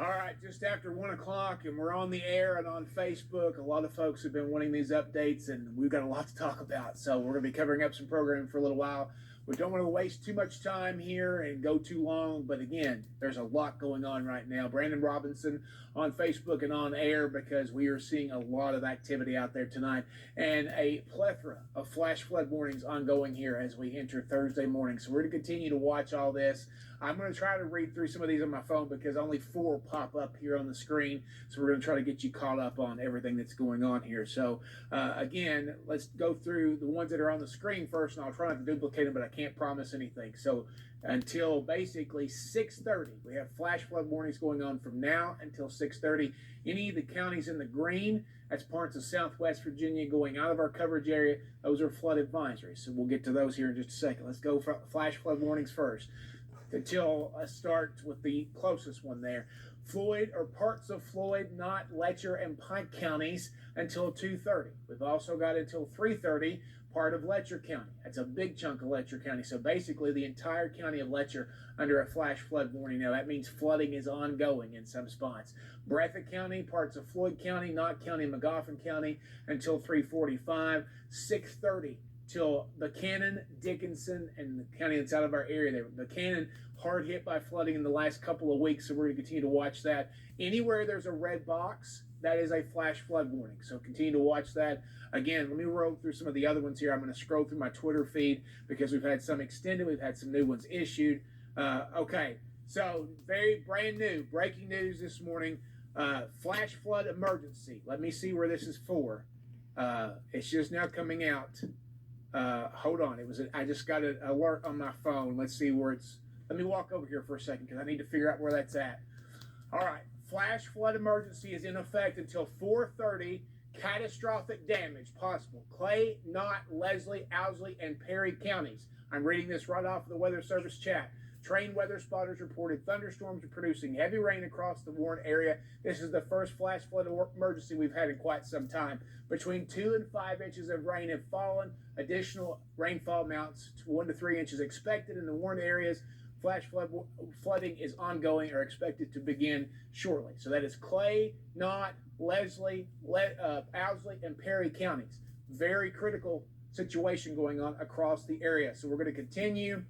All right, just after 1 o'clock, and we're on the air and on Facebook. A lot of folks have been wanting these updates, and we've got a lot to talk about. So we're going to be covering up some programming for a little while. We don't want to waste too much time here and go too long, but again, there's a lot going on right now. Brandon Robinson on Facebook and on air, because we are seeing a lot of activity out there tonight, and a plethora of flash flood warnings ongoing here as we enter Thursday morning. So we're going to continue to watch all this. I'm going to try to read through some of these on my phone because only 4 pop up here on the screen. So we're going to try to get you caught up on everything that's going on here. So again, let's go through the ones that are on the screen first, and I'll try not to duplicate them, but I can't promise anything. So until basically 6:30, we have flash flood warnings going on from now until 6:30. Any of the counties in the green, that's parts of Southwest Virginia going out of our coverage area, those are flood advisories. So we'll get to those here in just a second. Let's go for flash flood warnings first. Until I start with the closest one there. Floyd or parts of Floyd, Knott, Letcher, and Pike counties until 2:30. We've also got until 3:30 part of Letcher County. That's a big chunk of Letcher County. So basically the entire county of Letcher under a flash flood warning. Now that means flooding is ongoing in some spots. Breathitt County, parts of Floyd County, Knott County, and Magoffin County until 3:45. 6:30 till Buchanan, Dickinson, and the county that's out of our area there. Buchanan, hard hit by flooding in the last couple of weeks, so we're going to continue to watch that. Anywhere there's a red box, that is a flash flood warning, so continue to watch that. Again, let me roll through some of the other ones here. I'm going to scroll through my Twitter feed because we've had some extended, we've had some new ones issued. Okay, so very brand new, breaking news this morning, flash flood emergency. Let me see where this is for. It's just now coming out. Hold on, I just got an alert on my phone. Let's see where it's. Let me walk over here for a second because I need to figure out where that's at. All right, flash flood emergency is in effect until 4:30. Catastrophic damage possible. Clay, Knott, Leslie, Owsley, and Perry counties. I'm reading this right off of the Weather Service chat. Trained weather spotters reported thunderstorms are producing heavy rain across the Warren area. This is the first flash flood emergency we've had in quite some time. Between 2 and 5 inches of rain have fallen. Additional rainfall amounts to 1 to 3 inches expected in the Warren areas. Flash flooding is ongoing or expected to begin shortly. So that is Clay, Knott, Leslie, Owsley, and Perry counties. Very critical situation going on across the area. So we're going to continue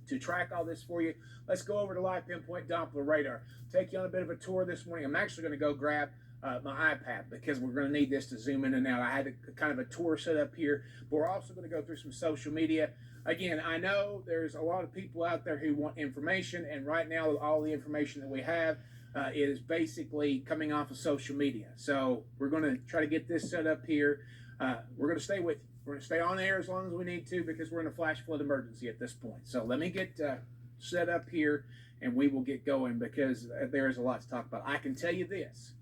to track all this for you. Let's go over to Live Pinpoint Doppler Radar. Take you on a bit of a tour this morning. I'm actually going to go grab my iPad because we're going to need this to zoom in and out. I had kind of a tour set up here, but we're also going to go through some social media. Again, I know there's a lot of people out there who want information, and right now all the information that we have is basically coming off of social media. So we're going to try to get this set up here. We're going to stay with you. We're going to stay on air as long as we need to because we're in a flash flood emergency at this point. So let me get set up here and we will get going because there is a lot to talk about. I can tell you this.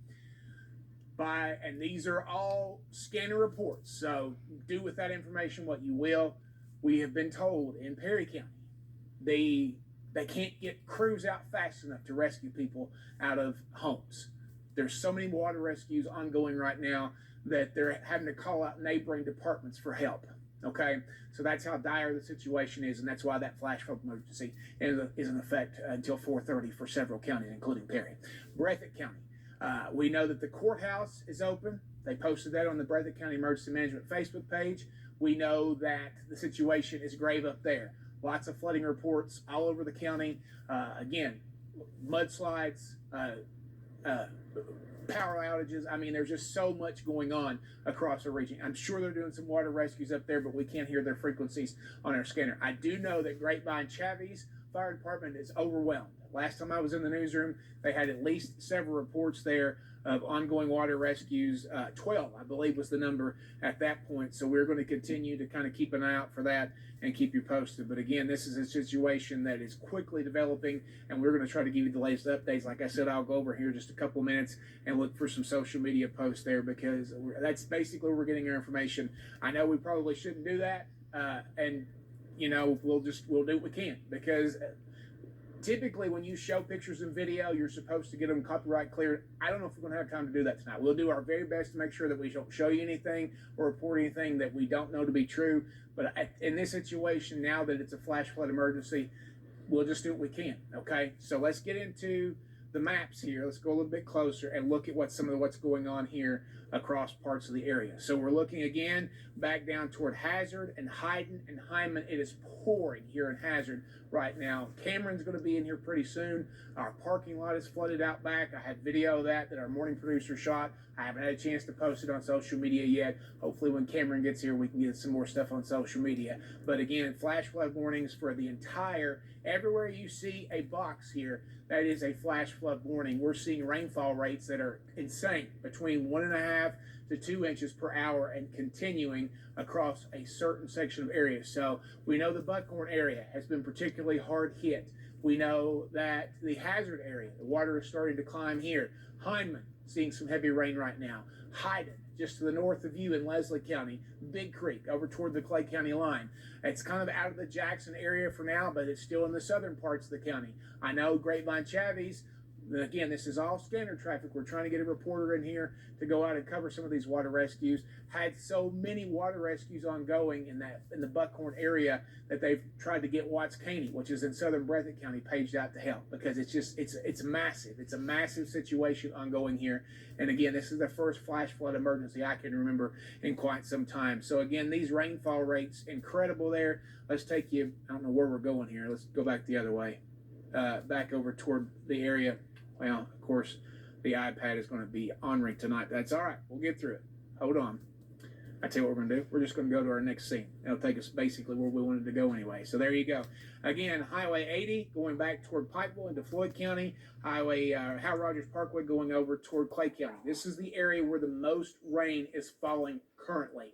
And these are all scanner reports, so do with that information what you will. We have been told in Perry County they can't get crews out fast enough to rescue people out of homes. There's so many water rescues ongoing right now that they're having to call out neighboring departments for help. Okay, so that's how dire the situation is, and that's why that flash flood emergency is in effect until 4:30 for several counties, including Perry. Breathitt County. We know that the courthouse is open. They posted that on the Breathitt County Emergency Management Facebook page. We know that the situation is grave up there. Lots of flooding reports all over the county. Again, mudslides, power outages. I mean, there's just so much going on across the region. I'm sure they're doing some water rescues up there, but we can't hear their frequencies on our scanner. I do know that Grapevine Chavy's fire department is overwhelmed. Last time I was in the newsroom, they had at least several reports there of ongoing water rescues. 12, I believe, was the number at that point. So we're going to continue to kind of keep an eye out for that and keep you posted. But again, this is a situation that is quickly developing, and we're going to try to give you the latest updates. Like I said, I'll go over here just a couple minutes and look for some social media posts there because that's basically where we're getting our information. I know we probably shouldn't do that, and you know, we'll do what we can because typically when you show pictures and video, you're supposed to get them copyright cleared. I don't know if we're going to have time to do that tonight. We'll do our very best to make sure that we don't show you anything or report anything that we don't know to be true. But in this situation, now that it's a flash flood emergency, we'll just do what we can, okay? So let's get into the maps here. Let's go a little bit closer and look at what's going on here across parts of the area. So we're looking again back down toward Hazard and Hyden and Hyman. It is pouring here in Hazard right now. Cameron's going to be in here pretty soon. Our parking lot is flooded out back. I have video of that our morning producer shot. I haven't had a chance to post it on social media yet. Hopefully when Cameron gets here, we can get some more stuff on social media. But again, flash flood warnings for the entire, everywhere you see a box here, that is a flash flood warning. We're seeing rainfall rates that are insane, between 1.5 to 2 inches per hour and continuing across a certain section of area. So we know the Buckhorn area has been particularly hard hit. We know that the Hazard area, the water is starting to climb here. Hindman, seeing some heavy rain right now. Hyden, just to the north of you in Leslie County. Big Creek, over toward the Clay County line. It's kind of out of the Jackson area for now, but it's still in the southern parts of the county. I know Grapevine Chavies, again, this is all scanner traffic. We're trying to get a reporter in here to go out and cover some of these water rescues. Had so many water rescues ongoing in the Buckhorn area that they've tried to get Watts County, which is in southern Breathitt County, paged out to help, because it's massive. It's a massive situation ongoing here. And again, this is the first flash flood emergency I can remember in quite some time. So again, these rainfall rates, incredible there. Let's take you, I don't know where we're going here. Let's go back the other way, back over toward the area. Well, of course, the iPad is going to be ornery tonight. That's all right. We'll get through it. Hold on. I tell you what we're going to do. We're just going to go to our next scene. It'll take us basically where we wanted to go anyway. So there you go. Again, Highway 80 going back toward Pikeville into Floyd County. Highway Hal Rogers Parkway going over toward Clay County. This is the area where the most rain is falling currently.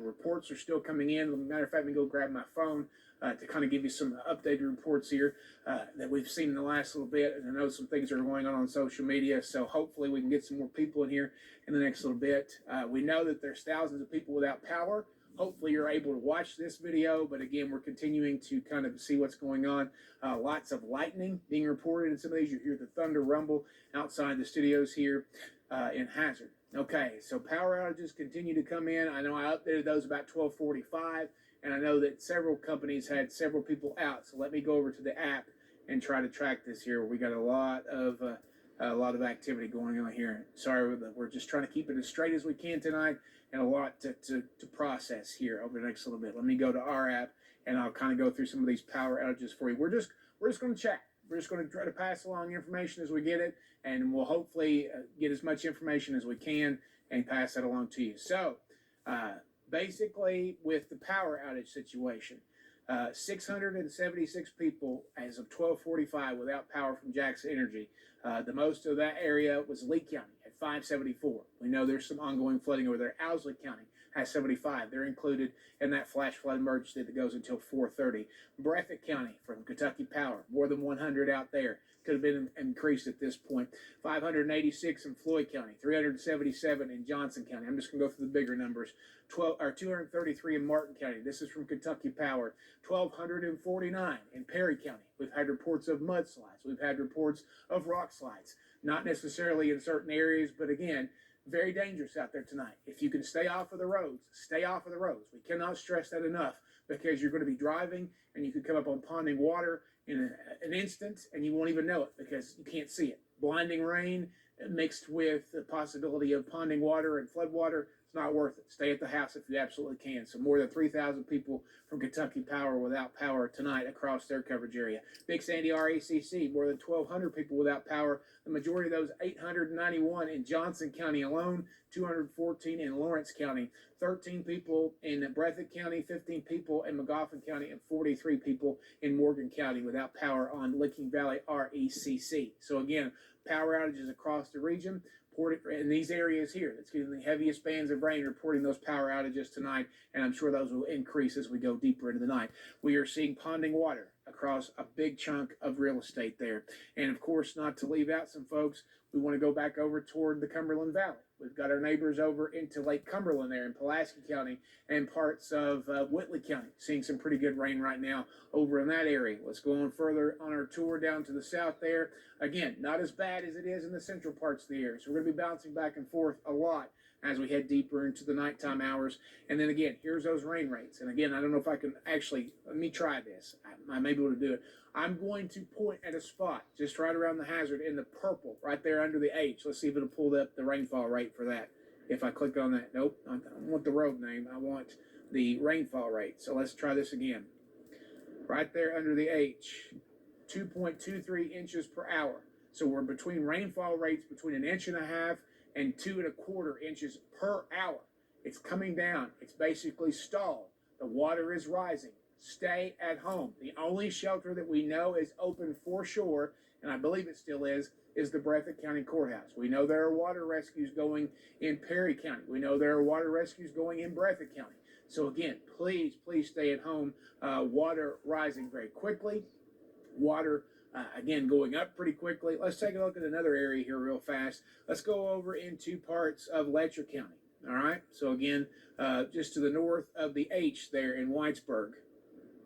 Reports are still coming in. As a matter of fact, let me go grab my phone to kind of give you some updated reports here that we've seen in the last little bit. And I know some things are going on social media, so hopefully we can get some more people in here in the next little bit. We know that there's thousands of people without power. Hopefully you're able to watch this video, but again, we're continuing to kind of see what's going on. Lots of lightning being reported in some of these. You hear the thunder rumble outside the studios here in Hazard. Okay, so power outages continue to come in. I know I updated those about 12:45. And I know that several companies had several people out. So let me go over to the app and try to track this here. We got a lot of activity going on here. Sorry, but we're just trying to keep it as straight as we can tonight, and a lot to process here over the next little bit. Let me go to our app, and I'll kind of go through some of these power outages for you. We're just going to chat. We're just going to try to pass along information as we get it, and we'll hopefully get as much information as we can and pass that along to you. So, basically, with the power outage situation, 676 people as of 12:45 without power from Jackson Energy. The most of that area was Lee County at 574. We know there's some ongoing flooding over there. Owsley County has 75. They're included in that flash flood emergency that goes until 4:30. Breathitt County from Kentucky Power, more than 100 out there. Could have been increased at this point. 586 in Floyd County, 377 in Johnson County. I'm just going to go through the bigger numbers. 233 in Martin County. This is from Kentucky Power. 1,249 in Perry County. We've had reports of mudslides. We've had reports of rock slides. Not necessarily in certain areas, but again, very dangerous out there tonight. If you can stay off of the roads, stay off of the roads. We cannot stress that enough, because you're going to be driving and you could come up on ponding water in an instant and you won't even know it because you can't see it. Blinding rain mixed with the possibility of ponding water and flood water, it's not worth it. Stay at the house if you absolutely can. So more than 3,000 people from Kentucky Power without power tonight across their coverage area. Big Sandy RACC, more than 1,200 people without power. The majority of those, 891 in Johnson County alone, 214 in Lawrence County, 13 people in Breathitt County, 15 people in Magoffin County, and 43 people in Morgan County without power on Licking Valley RECC. So again, power outages across the region. In these areas here, that's getting the heaviest bands of rain, reporting those power outages tonight, and I'm sure those will increase as we go deeper into the night. We are seeing ponding water across a big chunk of real estate there. And of course, not to leave out some folks, we want to go back over toward the Cumberland Valley. We've got our neighbors over into Lake Cumberland there in Pulaski County and parts of Whitley County, seeing some pretty good rain right now over in that area. Let's go on further on our tour down to the south there. Again, not as bad as it is in the central parts of the area. So we're going to be bouncing back and forth a lot as we head deeper into the nighttime hours. And then again, here's those rain rates. And again, I don't know if I can actually, let me try this. I may be able to do it. I'm going to point at a spot just right around the hazard in the purple, right there under the H. Let's see if it'll pull up the rainfall rate for that. If I click on that, nope, I don't want the road name. I want the rainfall rate. So let's try this again. Right there under the H, 2.23 inches per hour. So we're between rainfall rates between 1.5 inches and 2.25 inches per hour. It's coming down. It's basically stalled. The water is rising. Stay at home. The only shelter that we know is open for sure, and I believe it still is the Breathitt County Courthouse. We know there are water rescues going in Perry County. We know there are water rescues going in Breathitt County. So again, please stay at home. Water rising very quickly. Water, again, going up pretty quickly. Let's take a look at another area here real fast. Let's go over into parts of Letcher County. All right. So again, just to the north of the H there in Whitesburg,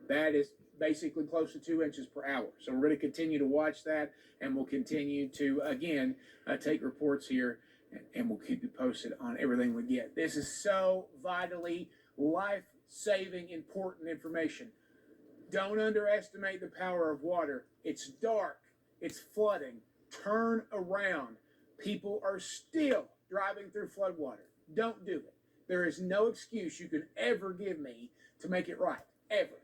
that is basically close to 2 inches per hour. So we're going to continue to watch that, and we'll continue to, again, take reports here, and we'll keep you posted on everything we get. This is so vitally life-saving, important information. Don't underestimate the power of water. It's dark. It's flooding. Turn around. People are still driving through floodwater. Don't do it. There is no excuse you can ever give me to make it right. Ever.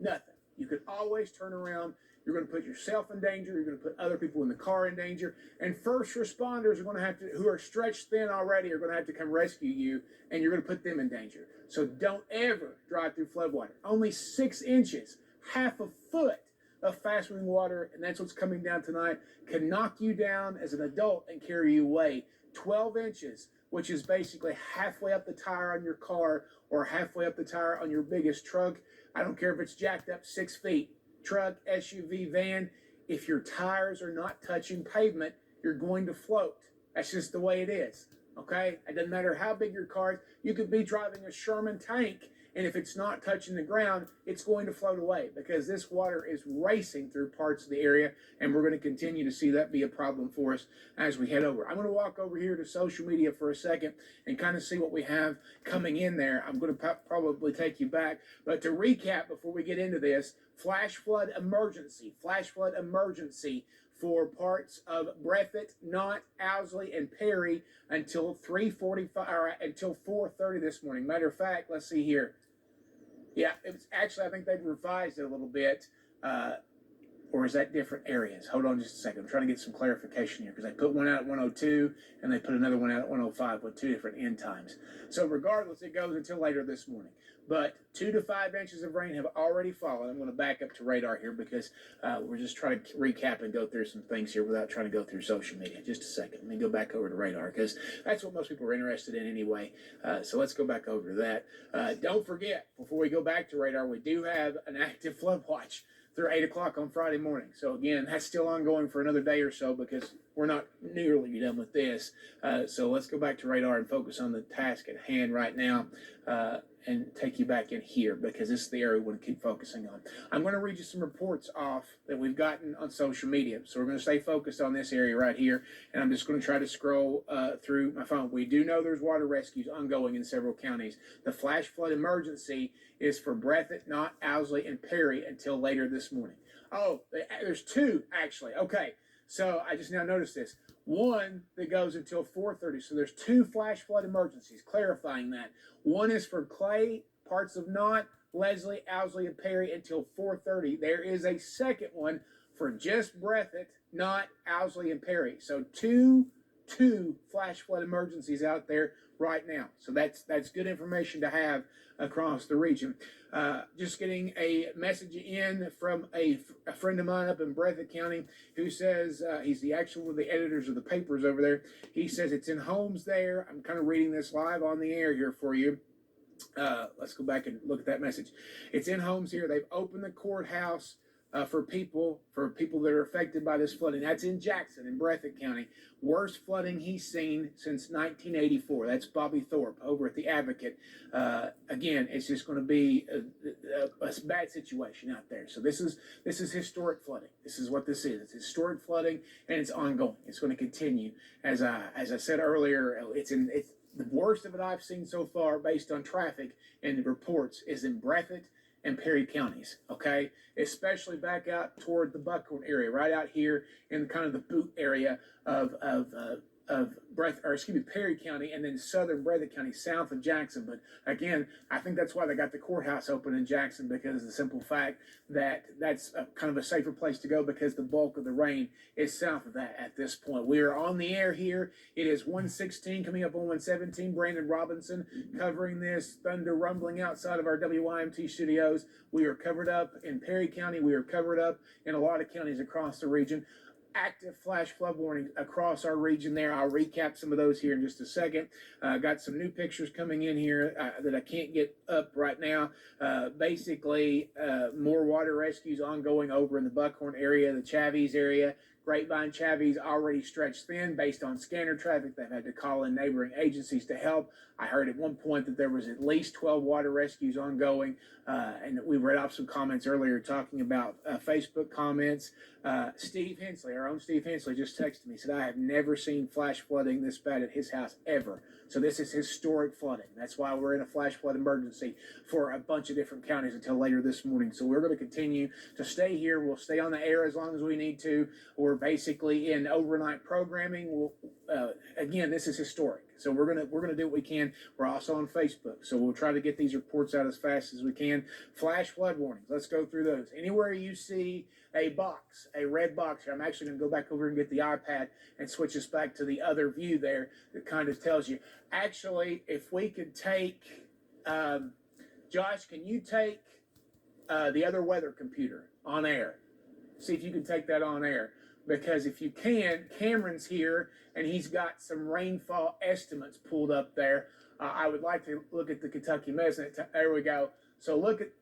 Nothing. You can always turn around. You're going to put yourself in danger. You're going to put other people in the car in danger. And first responders are going to have to, who are stretched thin already, are going to have to come rescue you, and you're going to put them in danger. So don't ever drive through floodwater. Only 6 inches, half a foot of fast-moving water, and that's what's coming down tonight, can knock you down as an adult and carry you away. 12 inches, which is basically halfway up the tire on your car or halfway up the tire on your biggest truck. I don't care if it's jacked up 6 feet, truck, SUV, van. If your tires are not touching pavement, you're going to float. That's just the way it is, okay? It doesn't matter how big your car is. You could be driving a Sherman tank, and if it's not touching the ground, it's going to float away because this water is racing through parts of the area, and we're going to continue to see that be a problem for us as we head over. I'm going to walk over here to social media for a second and kind of see what we have coming in there. I'm going to probably take you back, but to recap before we get into this, flash flood emergency for parts of Breathitt, Knott, Owsley, and Perry until 3:45 or until 4:30 this morning. Matter of fact, let's see here. Yeah, it's actually, I think they've revised it a little bit. Or is that different areas? Hold on just a second. I'm trying to get some clarification here because they put one out at 102 and they put another one out at 105 with 2 different end times. So regardless, it goes until later this morning. But 2 to 5 inches of rain have already fallen. I'm going to back up to radar here because we're just trying to recap and go through some things here without trying to go through social media. Just a second. Let me go back over to radar because that's what most people are interested in anyway. So let's go back over to that. Don't forget, before we go back to radar, we do have an active flood watch through 8 o'clock on Friday morning. So again, that's still ongoing for another day or so because we're not nearly done with this. So let's go back to radar and focus on the task at hand right now and take you back in here because this is the area we want to keep focusing on. I'm going to read you some reports off that we've gotten on social media. So we're going to stay focused on this area right here. And I'm just going to try to scroll through my phone. We do know there's water rescues ongoing in several counties. The flash flood emergency is for Breathitt, Knott, Owsley, and Perry until later this morning. Oh, there's 2 actually. Okay, so I just now noticed this. One that goes until 4:30. So there's 2 flash flood emergencies, clarifying that. One is for Clay, parts of Knott, Leslie, Owsley, and Perry until 4:30. There is a second one for just Breathitt, Knott, Owsley, and Perry. So two flash flood emergencies out there right now. So that's good information to have across the region. Just getting a message in from a friend of mine up in Breathitt County who says he's one of the editors of the papers over there. He says it's in homes there. I'm kind of reading this live on the air here for you. Let's go back and look at that message. It's in homes here. They've opened the courthouse for people that are affected by this flooding. That's in Jackson, in Breathitt County. Worst flooding he's seen since 1984. That's Bobby Thorpe over at the Advocate. Again, it's just going to be a bad situation out there. So this is historic flooding. This is what this is. It's historic flooding, and it's ongoing. It's going to continue. As I said earlier, The worst of it I've seen so far, based on traffic and the reports, is in Breathitt and Perry counties. Okay, especially back out toward the Buckhorn area, right out here in kind of the boot area of Perry County, and then southern Breathitt County, south of Jackson. But again, I think that's why they got the courthouse open in Jackson, because of the simple fact that that's kind of a safer place to go, because the bulk of the rain is south of that at this point. We are on the air here. It is 1:16, coming up on 1:17. Brandon Robinson covering this thunder rumbling outside of our WYMT studios. We are covered up in Perry County. We are covered up in a lot of counties across the region. Active flash flood warnings across our region there. I'll recap some of those here in just a second. Got some new pictures coming in here that I can't get up right now. Basically, more water rescues ongoing over in the Buckhorn area, the Chavies area. Grapevine Chavies already stretched thin based on scanner traffic. They've had to call in neighboring agencies to help. I heard at one point that there was at least 12 water rescues ongoing, and we read off some comments earlier talking about Facebook comments. Steve Hensley, our own Steve Hensley, just texted me, said, I have never seen flash flooding this bad at his house ever. So this is historic flooding. That's why we're in a flash flood emergency for a bunch of different counties until later this morning. So we're going to continue to stay here. We'll stay on the air as long as we need to. We're basically in overnight programming. Again, this is historic. So we're gonna do what we can. We're also on Facebook, so we'll try to get these reports out as fast as we can. Flash flood warnings. Let's go through those. Anywhere you see a box, a red box here, I'm actually going to go back over and get the iPad and switch us back to the other view there that kind of tells you. Actually, if we could take, Josh, can you take the other weather computer on air? See if you can take that on air. Because if you can, Cameron's here, and he's got some rainfall estimates pulled up there. I would like to look at the Kentucky Measurement. There we go. So look at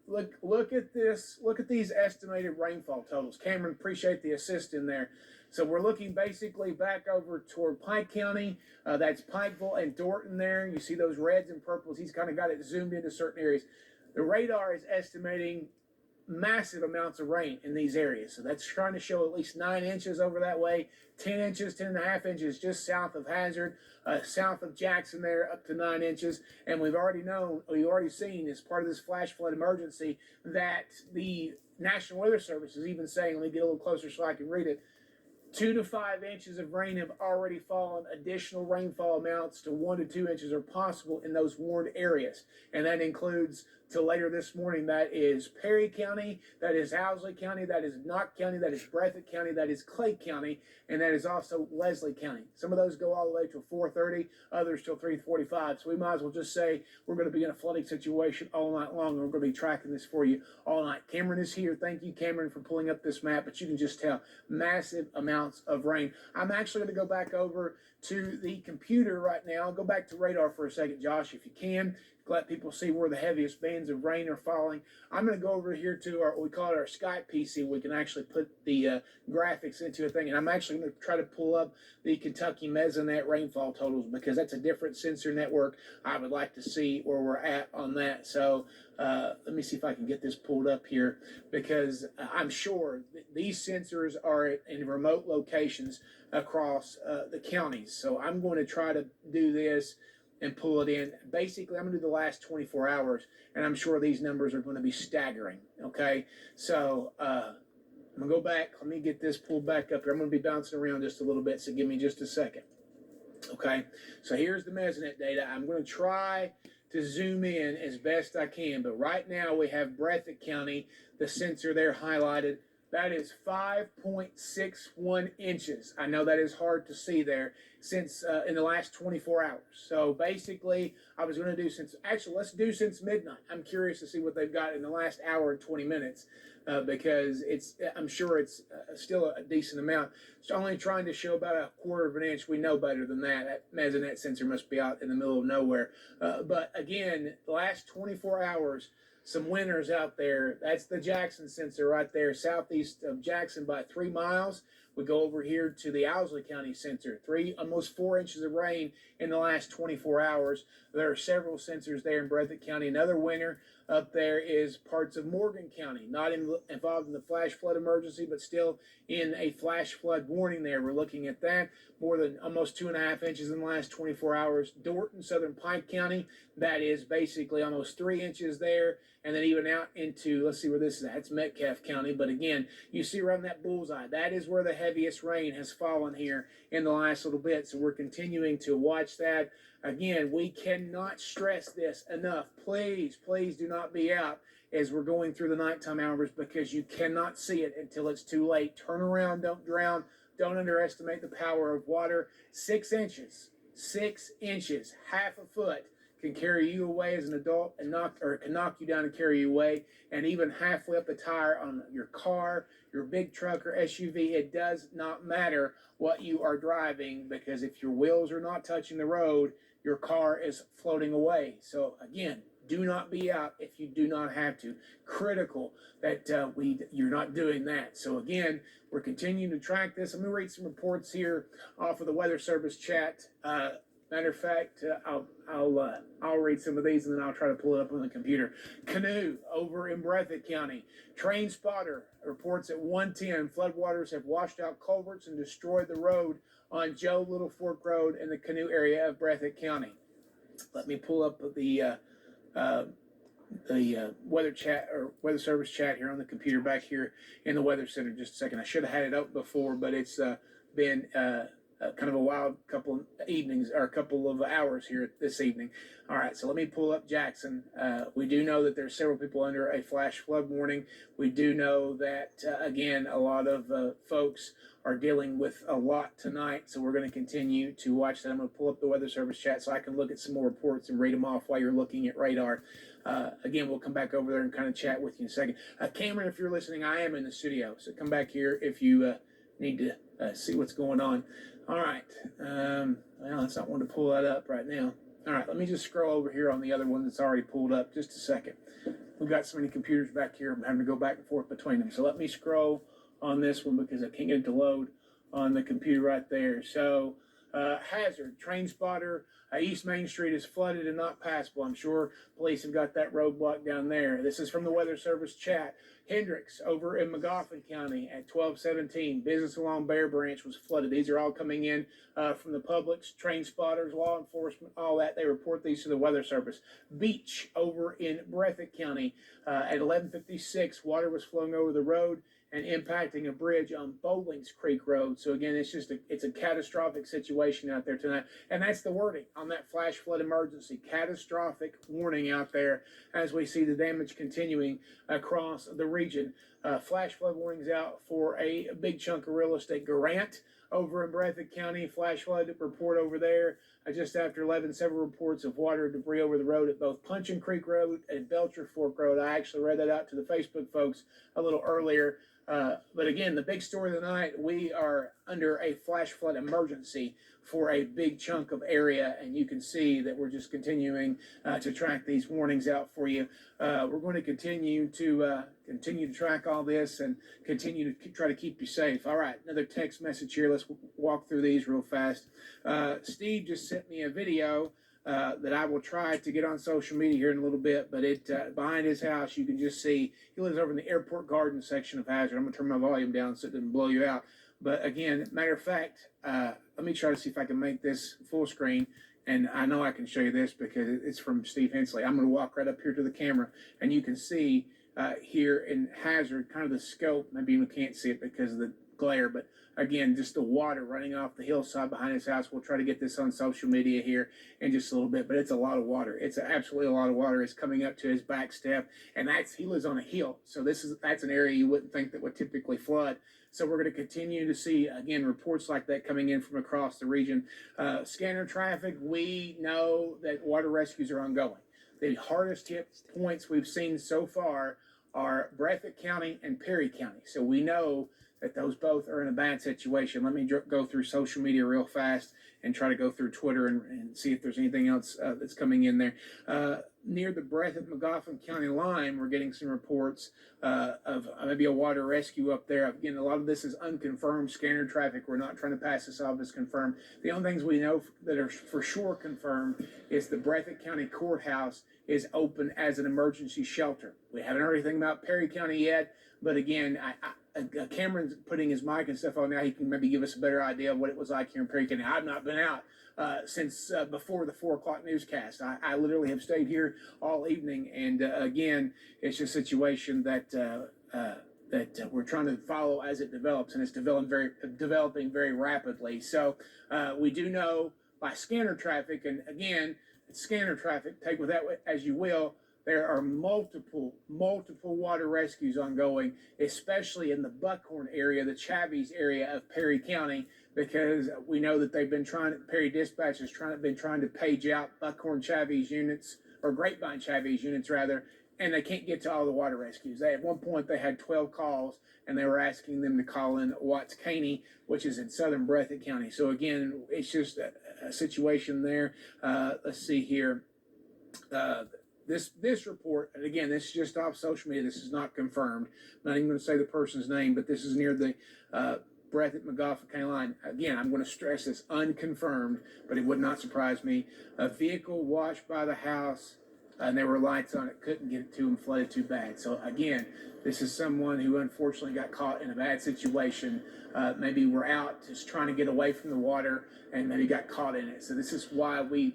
this. Look at these estimated rainfall totals. Cameron, appreciate the assist in there. So we're looking basically back over toward Pike County. That's Pikeville and Dorton there. You see those reds and purples. He's kind of got it zoomed into certain areas. The radar is estimating massive amounts of rain in these areas. So that's trying to show at least 9 inches over that way, 10 inches, 10.5 inches just south of Hazard, south of Jackson there, up to 9 inches. And we've already seen as part of this flash flood emergency that the National Weather Service is even saying, let me get a little closer so I can read it, 2 to 5 inches of rain have already fallen. Additional rainfall amounts to 1 to 2 inches are possible in those warned areas. And that includes, till later this morning, that is Perry County, that is Owsley County, that is Knott County, that is Breathitt County, that is Clay County, and that is also Leslie County. Some of those go all the way till 4:30, others till 3:45. So we might as well just say we're going to be in a flooding situation all night long, and we're going to be tracking this for you all night. Cameron is here. Thank you, Cameron, for pulling up this map, but you can just tell massive amounts of rain. I'm actually going to go back over to the computer right now. Go back to radar for a second, Josh, if you can. Let people see where the heaviest bands of rain are falling. I'm going to go over here to our, we call it our Skype PC. We can actually put the graphics into a thing. And I'm actually going to try to pull up the Kentucky Mesonet rainfall totals, because that's a different sensor network. I would like to see where we're at on that. So let me see if I can get this pulled up here, because I'm sure these sensors are in remote locations across the counties. So I'm going to try to do this and pull it in. Basically, I'm going to do the last 24 hours, and I'm sure these numbers are going to be staggering, okay? So I'm going to go back. Let me get this pulled back up here. I'm going to be bouncing around just a little bit, so give me just a second, okay? So here's the Mesonet data. I'm going to try to zoom in as best I can, but right now we have Breathitt County, the sensor there highlighted. That is 5.61 inches. I know that is hard to see there since in the last 24 hours. So basically, I was going to do let's do since midnight. I'm curious to see what they've got in the last hour and 20 minutes because I'm sure it's still a decent amount. It's only trying to show about 1/4 of an inch. We know better than that. That Mesonet sensor must be out in the middle of nowhere. But again, the last 24 hours, some winners out there. That's the Jackson sensor right there, southeast of Jackson by 3 miles. We go over here to the Owsley County sensor, almost 4 inches of rain in the last 24 hours. There are several sensors there in Breathitt County. Another winner up there is parts of Morgan County, not involved in the flash flood emergency, but still in a flash flood warning there. We're looking at that. More than almost 2.5 inches in the last 24 hours. Dorton, Southern Pike County, that is basically almost 3 inches there. And then even out into, let's see where this is at. That's Metcalfe County. But again, you see around that bullseye, that is where the heaviest rain has fallen here in the last little bit. So we're continuing to watch that. Again, we cannot stress this enough. Please, please do not be out as we're going through the nighttime hours, because you cannot see it until it's too late. Turn around, don't drown. Don't underestimate the power of water. 6 inches, half a foot can carry you away as an adult and can knock you down and carry you away. And even halfway up the tire on your car, your big truck or SUV, it does not matter what you are driving, because if your wheels are not touching the road, your car is floating away. So again, do not be out if you do not have to. Critical that you're not doing that. So again, we're continuing to track this. I'm going to read some reports here off of the Weather Service chat. Matter of fact, I'll read some of these and then I'll try to pull it up on the computer. Canoe over in Breathitt County. Train spotter reports at 1:10 floodwaters have washed out culverts and destroyed the road on Joe Little Fork Road in the Canoe area of Breathitt County. Let me pull up the weather chat or Weather Service chat here on the computer back here in the Weather Center. Just a second. I should have had it up before, but it's been kind of a wild couple evenings or a couple of hours here this evening. All right, so let me pull up Jackson. We do know that there's several people under a flash flood warning. We do know that, again, a lot of folks are dealing with a lot tonight, so we're going to continue to watch that. I'm going to pull up the Weather Service chat so I can look at some more reports and read them off while you're looking at radar. Again, we'll come back over there and kind of chat with you in a second. Cameron, if you're listening, I am in the studio, so come back here if you need to see what's going on. All right. Well, that's not one to pull that up right now. All right, let me just scroll over here on the other one that's already pulled up. Just a second. We've got so many computers back here, I'm having to go back and forth between them. So let me scroll on this one because I can't get it to load on the computer right there. So, hazard, train spotter, East Main Street is flooded and not passable. I'm sure police have got that roadblock down there. This is from the Weather Service chat. Hendricks over in Magoffin County at 1217. Business along Bear Branch was flooded. These are all coming in from the publics, train spotters, law enforcement, all that. They report these to the Weather Service. Beach over in Breathitt County at 1156. Water was flowing over the road and impacting a bridge on Bowlings Creek Road. So again, it's a catastrophic situation out there tonight. And that's the wording on that flash flood emergency. Catastrophic warning out there as we see the damage continuing across the region. Flash flood warnings out for a big chunk of real estate. Grant over in Breathitt County, flash flood report over there. Just after 11, several reports of water and debris over the road at both Punchin Creek Road and Belcher Fork Road. I actually read that out to the Facebook folks a little earlier. But again, the big story of the night, we are under a flash flood emergency for a big chunk of area, and you can see that we're just continuing to track these warnings out for you. We're going to continue to track all this and continue to try to keep you safe. All right, another text message here. Let's walk through these real fast. Steve just sent me a video that I will try to get on social media here in a little bit, but behind his house, you can just see, he lives over in the Airport Garden section of Hazard. I'm going to turn my volume down so it doesn't blow you out. But again, matter of fact, let me try to see if I can make this full screen, and I know I can show you this because it's from Steve Hensley. I'm going to walk right up here to the camera, and you can see here in Hazard, kind of the scope. Maybe you can't see it because of the glare, but again, just the water running off the hillside behind his house. We'll try to get this on social media here in just a little bit, but it's a lot of water. It's absolutely a lot of water. It's coming up to his back step, and he lives on a hill, so that's an area you wouldn't think that would typically flood. So we're going to continue to see, again, reports like that coming in from across the region. Scanner traffic, we know that water rescues are ongoing. The hardest hit points we've seen so far are Breathitt County and Perry County. So we know that those both are in a bad situation. Let me go through social media real fast and try to go through Twitter and see if there's anything else that's coming in there. Near the Breathitt-Magoffin County line, we're getting some reports of maybe a water rescue up there. Again, a lot of this is unconfirmed scanner traffic. We're not trying to pass this off as confirmed. The only things we know that are for sure confirmed is the Breathitt County Courthouse is open as an emergency shelter. We haven't heard anything about Perry County yet, but again, Cameron's putting his mic and stuff on now. He can maybe give us a better idea of what it was like here in Perry County. I've not been out since before the 4 o'clock newscast. I literally have stayed here all evening, and again, it's just a situation that we're trying to follow as it develops, and it's developing very rapidly. So we do know by scanner traffic, and again, scanner traffic, take with that as you will. There are multiple water rescues ongoing, especially in the Buckhorn area, the Chavies area of Perry County, because we know that Perry Dispatch has been trying to page out Buckhorn Chavies units, or Grapevine Chavies units rather, and they can't get to all the water rescues. At one point they had 12 calls, and they were asking them to call in Watts Caney, which is in southern Breathitt County. So again, it's just a situation there. Let's see here. This report, and again, this is just off social media. This is not confirmed. I'm not even going to say the person's name, but this is near the Breathitt-Magoffin County line. Again, I'm going to stress this, unconfirmed, but it would not surprise me. A vehicle washed by the house, and there were lights on it, couldn't get it to them, flooded too bad. So again, this is someone who unfortunately got caught in a bad situation. Maybe we're out just trying to get away from the water and maybe got caught in it. So this is why we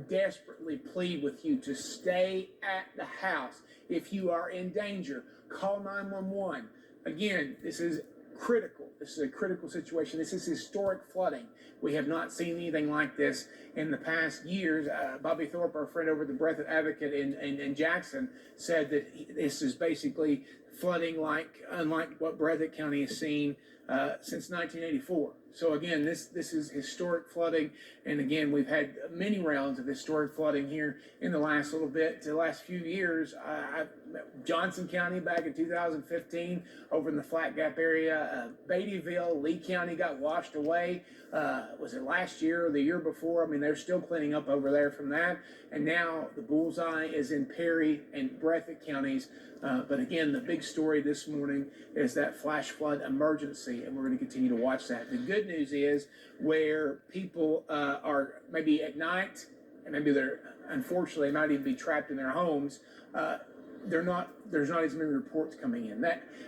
desperately plead with you to stay at the house. If you are in danger, call 911. Again, this is critical. This is a critical situation. This is historic flooding. We have not seen anything like this in the past years. Bobby Thorpe, our friend over at the Breathitt Advocate in Jackson, said that this is basically flooding unlike what Breathitt County has seen since 1984. So again, this is historic flooding, and again, we've had many rounds of historic flooding here in the last few years. Johnson County back in 2015, over in the Flat Gap area, Beattyville, Lee County got washed away. Was it last year or the year before? I mean, they're still cleaning up over there from that, and now the bullseye is in Perry and Breathitt counties. But again, the big story this morning is that flash flood emergency, and we're going to continue to watch that. The good news is where people are maybe at night, and maybe unfortunately might even be trapped in their homes, there's not as many reports coming in.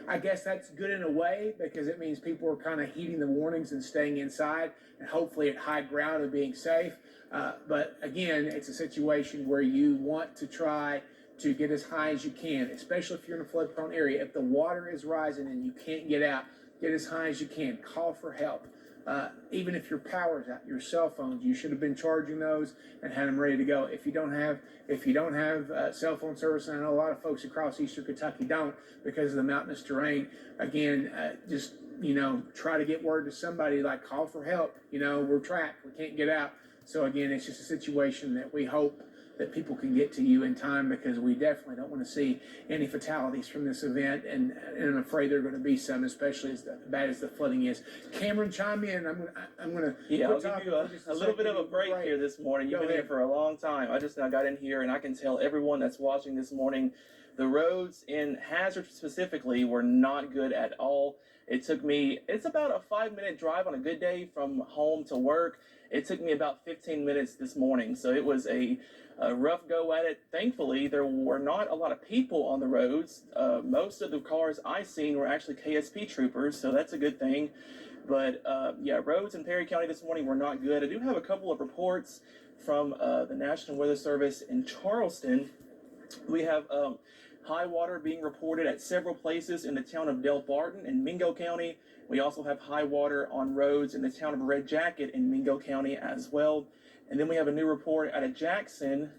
I guess that's good in a way, because it means people are kind of heeding the warnings and staying inside, and hopefully at high ground and being safe. But again, it's a situation where you want to try to get as high as you can, especially if you're in a flood prone area. If the water is rising and you can't get out, get as high as you can. Call for help. Even if your power's out, your cell phones, you should have been charging those and had them ready to go. If you don't have cell phone service, and I know a lot of folks across eastern Kentucky don't because of the mountainous terrain, again, just try to get word to somebody, like call for help. We're trapped, we can't get out. So again, it's just a situation that we hope that people can get to you in time, because we definitely don't want to see any fatalities from this event, and I'm afraid there are going to be some, especially as bad as the flooding is. Cameron, chime in. I'm going to I'll give you a little bit of a break here this morning. You've been here for a long time. I just now got in here, and I can tell everyone that's watching this morning, the roads in Hazard specifically were not good at all. It's about a 5-minute drive on a good day from home to work. It took me about 15 minutes this morning, so it was a rough go at it. Thankfully, there were not a lot of people on the roads. Most of the cars I seen were actually KSP troopers, so that's a good thing. But roads in Perry County this morning were not good. I do have a couple of reports from the National Weather Service in Charleston. We have high water being reported at several places in the town of Del Barton in Mingo County. We also have high water on roads in the town of Red Jacket in Mingo County as well. And then we have a new report out of Jackson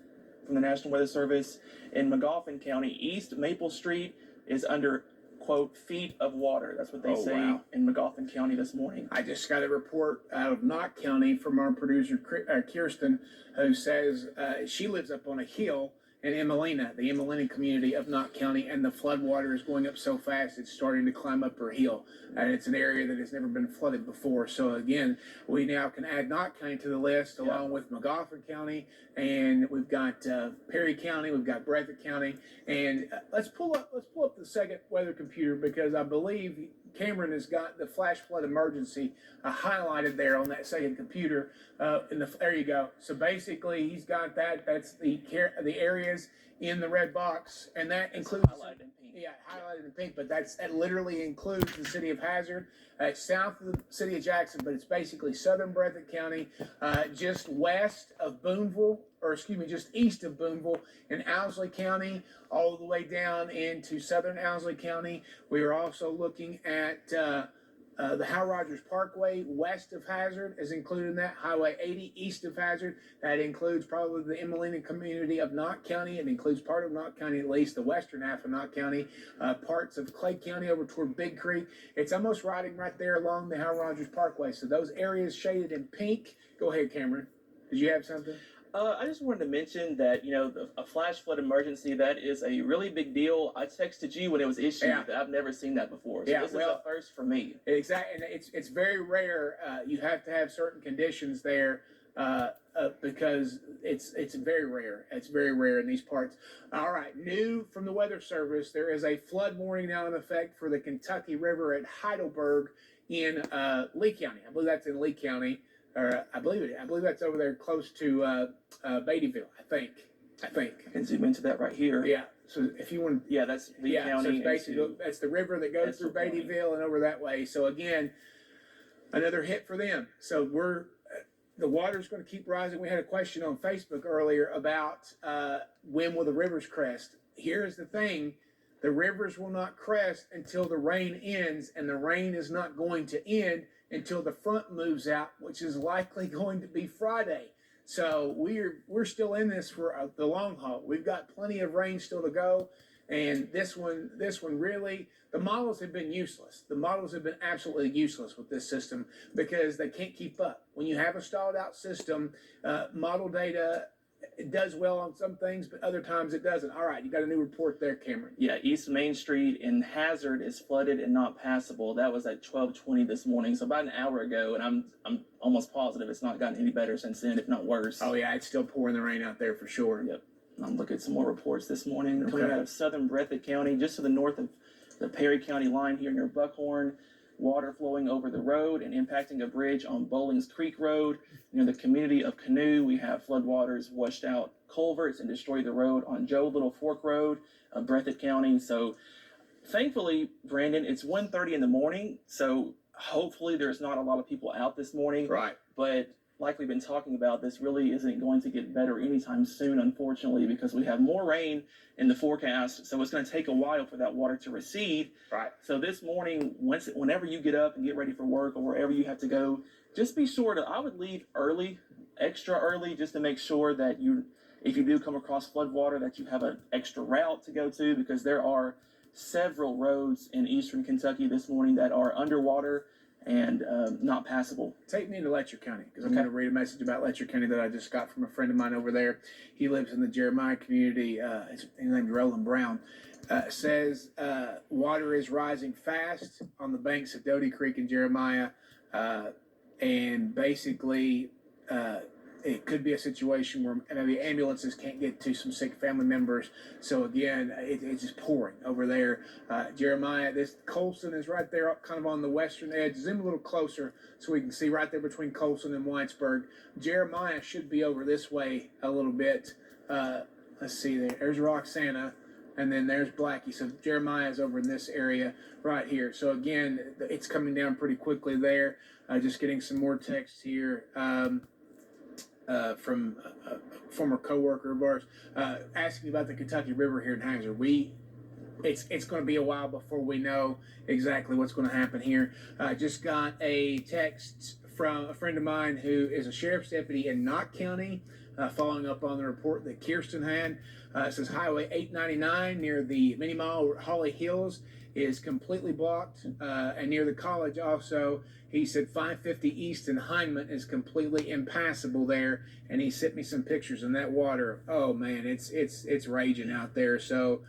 from the National Weather Service in Magoffin County. East Maple Street is under, quote, feet of water. That's what they say in Magoffin County this morning. I just got a report out of Knott County from our producer, Kirsten, who says she lives up on a hill, and Emelina, the Emelina community of Knott County, and the flood water is going up so fast it's starting to climb up her hill, and it's an area that has never been flooded before. So again, we now can add Knott County to the list, along with McGoffin County, and we've got Perry County, we've got Breathitt County, and let's pull up the second weather computer, because I believe Cameron has got the flash flood emergency highlighted there on that second computer. There you go. So basically, he's got that. That's the areas in the red box, and that includes highlighted in pink. Yeah, highlighted in pink. But that literally includes the city of Hazard. It's south of the city of Jackson, but it's basically southern Breathitt County, just west of Boonville, or excuse me, just east of Boonville in Owsley County, all the way down into southern Owsley County. We are also looking at the Hal Rogers Parkway west of Hazard is included in that. Highway 80 east of Hazard. That includes probably the Emelina community of Knott County. It includes part of Knott County, at least the western half of Knott County, parts of Clay County over toward Big Creek. It's almost riding right there along the Hal Rogers Parkway. So those areas shaded in pink. Go ahead, Cameron. Did you have something? I just wanted to mention that, a flash flood emergency, that is a really big deal. I texted you when it was issued. Yeah. I've never seen that before. So Yeah, this is a first for me. Exactly, and it's very rare. You have to have certain conditions there because it's very rare. It's very rare in these parts. All right, new from the Weather Service, there is a flood warning now in effect for the Kentucky River at Heidelberg in Lee County. I believe that's in Lee County. I believe that's over there close to Beattyville. I think. I can zoom into that right here. Yeah. So if you want, yeah, that's Lee County. So it's basically that's the river that goes through Beattyville and over that way. So again, another hit for them. So the water's going to keep rising. We had a question on Facebook earlier about when will the rivers crest. Here's the thing. The rivers will not crest until the rain ends, and the rain is not going to end until the front moves out, which is likely going to be Friday. So we're still in this for the long haul. We've got plenty of rain still to go, and this one really, the models have been useless. The models have been absolutely useless with this system because they can't keep up. When you have a stalled out system, model data, it does well on some things, but other times it doesn't. All right, you got a new report there, Cameron. Yeah, East Main Street in Hazard is flooded and not passable. That was at 12:20 this morning, so about an hour ago, and I'm almost positive it's not gotten any better since then, if not worse. Oh yeah, it's still pouring the rain out there for sure. Yep. I'm looking at some more reports this morning coming out of southern Breathitt County, just to the north of the Perry County line here near Buckhorn. Water flowing over the road and impacting a bridge on Bowlings Creek Road. Near the community of Canoe, we have floodwaters washed out culverts and destroyed the road on Joe Little Fork Road, Breathitt County. So thankfully, Brandon, it's 1:30 in the morning, so hopefully there's not a lot of people out this morning. Right. But like we've been talking about, this really isn't going to get better anytime soon, unfortunately, because we have more rain in the forecast. So it's going to take a while for that water to recede. Right. So this morning, whenever you get up and get ready for work or wherever you have to go, just be sure I would leave early, extra early, just to make sure that if you do come across flood water, that you have an extra route to go to, because there are several roads in eastern Kentucky this morning that are underwater and not passable. Take me to Letcher County, because I'm going to read a message about Letcher County that I just got from a friend of mine over there. He lives in the Jeremiah community. His name's Roland Brown. Says water is rising fast on the banks of Doty Creek in Jeremiah, and basically it could be a situation where the ambulances can't get to some sick family members. So again, it's just pouring over there. Jeremiah, this Colson is right there, kind of on the western edge. Zoom a little closer so we can see right there between Colson and Whitesburg. Jeremiah should be over this way a little bit. Let's see there. There's Roxana, and then there's Blackie. So Jeremiah is over in this area right here. So again, it's coming down pretty quickly there. Just getting some more text here. From a former coworker of ours, asking about the Kentucky River here in Hazard. It's going to be a while before we know exactly what's going to happen here. Just got a text from a friend of mine who is a sheriff's deputy in Knott County, following up on the report that Kirsten had. It says Highway 899 near the Mini Mall Holly Hills is completely blocked, and near the college also. He said 550 East and Heineman is completely impassable there, and he sent me some pictures in that water. Oh man, it's raging out there. So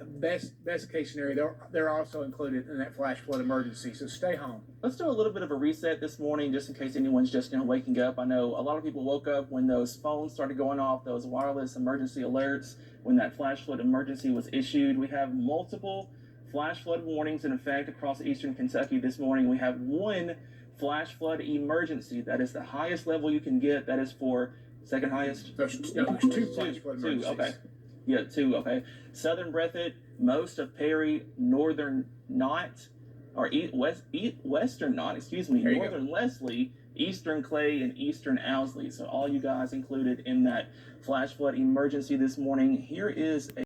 best case scenario, they're also included in that flash flood emergency. So stay home. Let's do a little bit of a reset this morning, just in case anyone's just waking up. I know a lot of people woke up when those phones started going off, those wireless emergency alerts, when that flash flood emergency was issued. We have multiple flash flood warnings in effect across eastern Kentucky this morning. We have one flash flood emergency. That is the highest level you can get. That is for second highest. There's two flash flood emergencies. Okay. Yeah, two. Okay. Southern Breathitt, most of Perry, northern Knott, or western Knott. Excuse me. Northern Leslie, eastern Clay, and eastern Owsley. So all you guys included in that flash flood emergency this morning. Here is a